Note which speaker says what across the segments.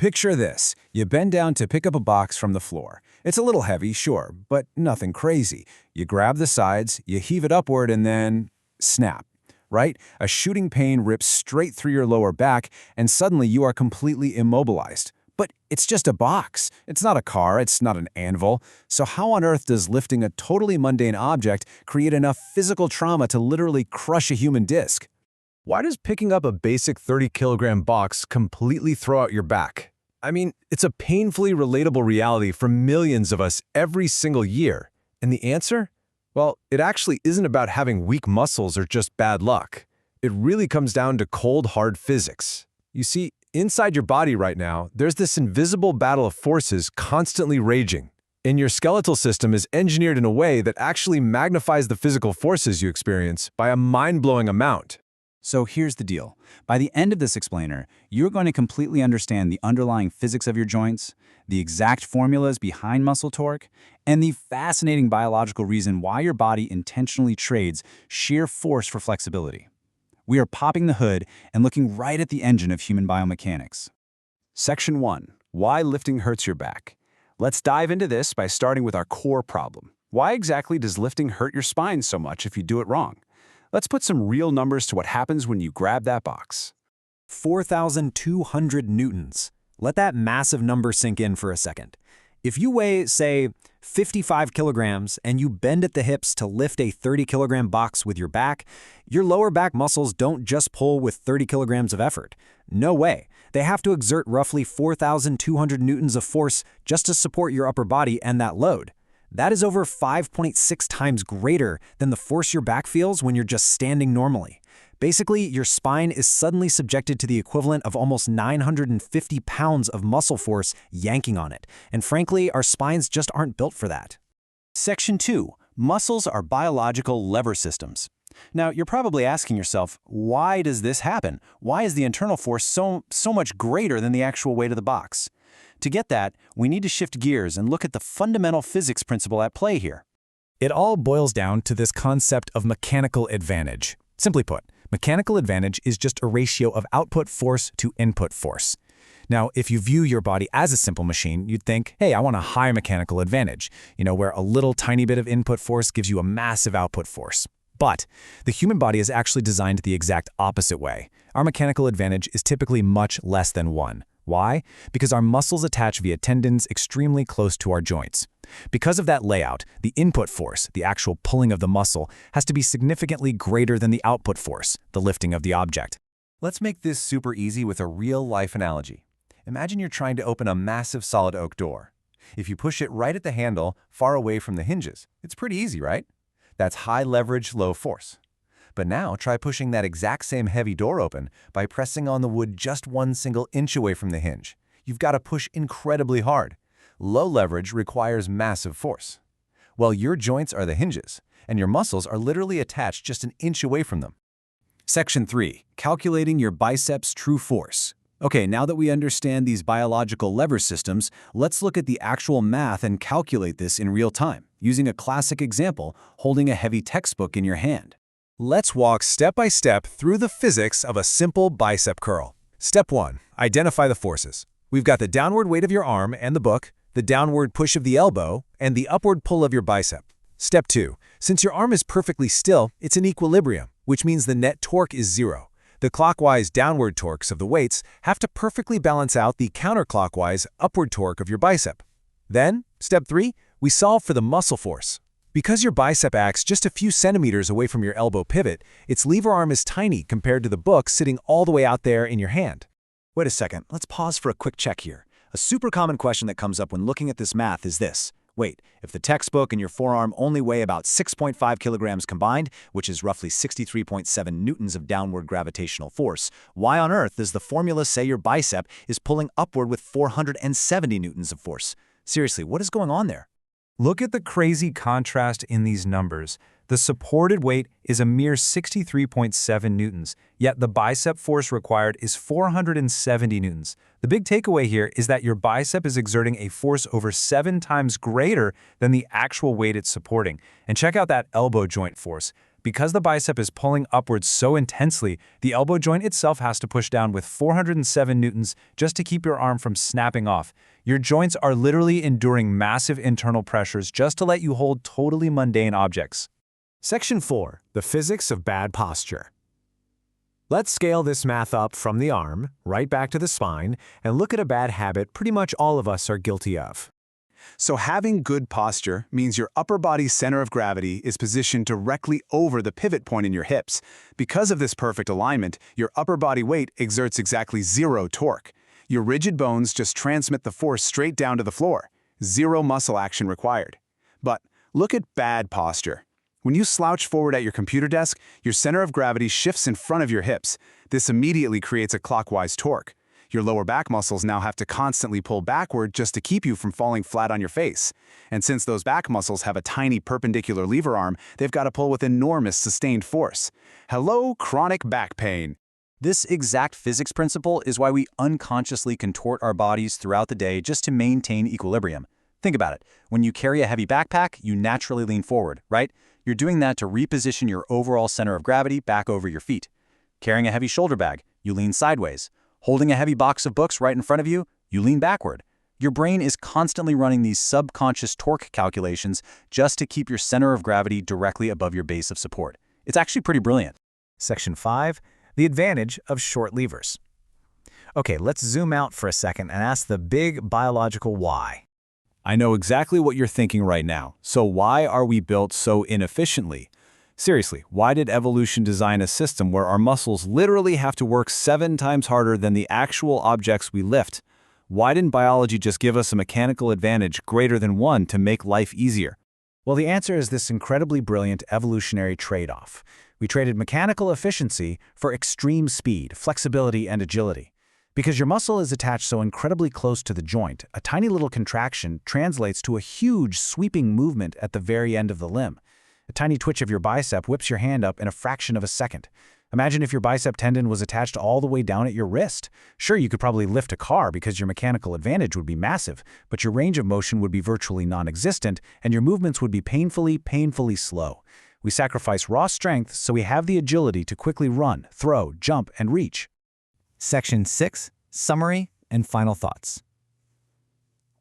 Speaker 1: Picture this. You bend down to pick up a box from the floor. It's a little heavy, sure, but nothing crazy. You grab the sides, you heave it upward, and then snap. Right? A shooting pain rips straight through your lower back, and suddenly you are completely immobilized. But it's just a box. It's not a car, it's not an anvil. So how on earth does lifting a totally mundane object create enough physical trauma to literally crush a human disc?
Speaker 2: Why does picking up a basic 30-kilogram box completely throw out your back? I mean, it's a painfully relatable reality for millions of us every single year. And the answer? Well, it actually isn't about having weak muscles or just bad luck. It really comes down to cold, hard physics. You see, inside your body right now, there's this invisible battle of forces constantly raging. And your skeletal system is engineered in a way that actually magnifies the physical forces you experience by a mind-blowing amount.
Speaker 3: So here's the deal. By the end of this explainer, you're going to completely understand the underlying physics of your joints, the exact formulas behind muscle torque, and the fascinating biological reason why your body intentionally trades sheer force for flexibility. We are popping the hood and looking right at the engine of human biomechanics.
Speaker 1: Section 1. Why lifting hurts your back. Let's dive into this by starting with our core problem. Why exactly does lifting hurt your spine so much if you do it wrong? Let's put some real numbers to what happens when you grab that box.
Speaker 4: 4,200 newtons. Let that massive number sink in for a second. If you weigh, say, 55 kilograms and you bend at the hips to lift a 30-kilogram box with your back, your lower back muscles don't just pull with 30 kilograms of effort. No way. They have to exert roughly 4,200 newtons of force just to support your upper body and that load. That is over 5.6 times greater than the force your back feels when you're just standing normally. Basically, your spine is suddenly subjected to the equivalent of almost 950 pounds of muscle force yanking on it. And frankly, our spines just aren't built for that.
Speaker 3: Section 2. Muscles are biological lever systems. Now, you're probably asking yourself, why does this happen? Why is the internal force so much greater than the actual weight of the box? To get that, we need to shift gears and look at the fundamental physics principle at play here.
Speaker 2: It all boils down to this concept of mechanical advantage. Simply put, mechanical advantage is just a ratio of output force to input force. Now, if you view your body as a simple machine, you'd think, hey, I want a high mechanical advantage, where a little tiny bit of input force gives you a massive output force. But the human body is actually designed the exact opposite way. Our mechanical advantage is typically much less than 1. Why? Because our muscles attach via tendons extremely close to our joints. Because of that layout, the input force, the actual pulling of the muscle, has to be significantly greater than the output force, the lifting of the object.
Speaker 5: Let's make this super easy with a real-life analogy. Imagine you're trying to open a massive solid oak door. If you push it right at the handle, far away from the hinges, it's pretty easy, right? That's high leverage, low force. But now try pushing that exact same heavy door open by pressing on the wood just 1 single inch away from the hinge. You've got to push incredibly hard. Low leverage requires massive force. Well, your joints are the hinges, and your muscles are literally attached just an inch away from them.
Speaker 1: Section 3. Calculating your biceps' true force. Okay, now that we understand these biological lever systems, let's look at the actual math and calculate this in real time, using a classic example, holding a heavy textbook in your hand.
Speaker 2: Let's walk step by step through the physics of a simple bicep curl. Step 1. Identify the forces. We've got the downward weight of your arm and the book, the downward push of the elbow, and the upward pull of your bicep. Step 2. Since your arm is perfectly still, it's in equilibrium, which means the net torque is 0. The clockwise downward torques of the weights have to perfectly balance out the counterclockwise upward torque of your bicep. Then, step 3, we solve for the muscle force. Because your bicep acts just a few centimeters away from your elbow pivot, its lever arm is tiny compared to the book sitting all the way out there in your hand.
Speaker 4: Wait a second, let's pause for a quick check here. A super common question that comes up when looking at this math is this. Wait, if the textbook and your forearm only weigh about 6.5 kilograms combined, which is roughly 63.7 newtons of downward gravitational force, why on earth does the formula say your bicep is pulling upward with 470 newtons of force? Seriously, what is going on there?
Speaker 6: Look at the crazy contrast in these numbers. The supported weight is a mere 63.7 newtons, yet the bicep force required is 470 newtons. The big takeaway here is that your bicep is exerting a force over 7 times greater than the actual weight it's supporting. And check out that elbow joint force. Because the bicep is pulling upwards so intensely, the elbow joint itself has to push down with 407 newtons just to keep your arm from snapping off. Your joints are literally enduring massive internal pressures just to let you hold totally mundane objects.
Speaker 4: Section 4. The physics of bad posture. Let's scale this math up from the arm, right back to the spine, and look at a bad habit pretty much all of us are guilty of.
Speaker 7: So having good posture means your upper body's center of gravity is positioned directly over the pivot point in your hips. Because of this perfect alignment, your upper body weight exerts exactly zero torque. Your rigid bones just transmit the force straight down to the floor. Zero muscle action required. But look at bad posture. When you slouch forward at your computer desk, your center of gravity shifts in front of your hips. This immediately creates a clockwise torque. Your lower back muscles now have to constantly pull backward just to keep you from falling flat on your face. And since those back muscles have a tiny perpendicular lever arm, they've got to pull with enormous sustained force. Hello, chronic back pain.
Speaker 3: This exact physics principle is why we unconsciously contort our bodies throughout the day just to maintain equilibrium. Think about it. When you carry a heavy backpack, you naturally lean forward, right? You're doing that to reposition your overall center of gravity back over your feet. Carrying a heavy shoulder bag, you lean sideways. Holding a heavy box of books right in front of you, you lean backward. Your brain is constantly running these subconscious torque calculations just to keep your center of gravity directly above your base of support. It's actually pretty brilliant.
Speaker 2: Section 5. The advantage of short levers. Okay, let's zoom out for a second and ask the big biological why.
Speaker 1: I know exactly what you're thinking right now. So why are we built so inefficiently? Seriously, why did evolution design a system where our muscles literally have to work 7 times harder than the actual objects we lift? Why didn't biology just give us a mechanical advantage greater than 1 to make life easier?
Speaker 2: Well, the answer is this incredibly brilliant evolutionary trade-off. We traded mechanical efficiency for extreme speed, flexibility, and agility. Because your muscle is attached so incredibly close to the joint, a tiny little contraction translates to a huge sweeping movement at the very end of the limb. A tiny twitch of your bicep whips your hand up in a fraction of a second. Imagine if your bicep tendon was attached all the way down at your wrist. Sure, you could probably lift a car because your mechanical advantage would be massive, but your range of motion would be virtually non-existent, and your movements would be painfully slow. We sacrifice raw strength so we have the agility to quickly run, throw, jump, and reach.
Speaker 3: Section 6. Summary and final thoughts.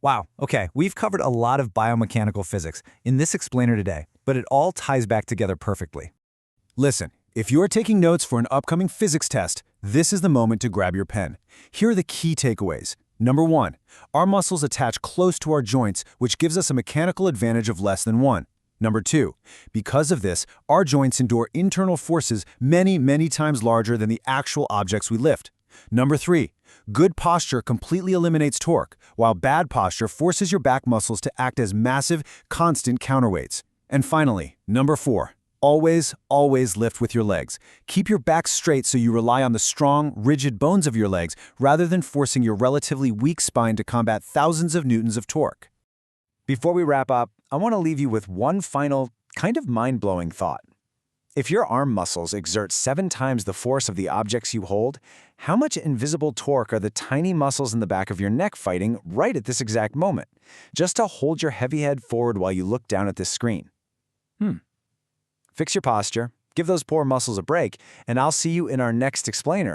Speaker 2: Wow, okay, we've covered a lot of biomechanical physics in this explainer today, but it all ties back together perfectly.
Speaker 1: Listen, if you're taking notes for an upcoming physics test, this is the moment to grab your pen. Here are the key takeaways. Number 1, our muscles attach close to our joints, which gives us a mechanical advantage of less than 1. Number 2, because of this, our joints endure internal forces many times larger than the actual objects we lift. Number 3, good posture completely eliminates torque, while bad posture forces your back muscles to act as massive, constant counterweights. And finally, number 4, always lift with your legs. Keep your back straight so you rely on the strong, rigid bones of your legs rather than forcing your relatively weak spine to combat thousands of newtons of torque.
Speaker 4: Before we wrap up, I want to leave you with one final, kind of mind-blowing thought. If your arm muscles exert 7 times the force of the objects you hold, how much invisible torque are the tiny muscles in the back of your neck fighting right at this exact moment, just to hold your heavy head forward while you look down at this screen? Fix your posture, give those poor muscles a break, and I'll see you in our next explainer.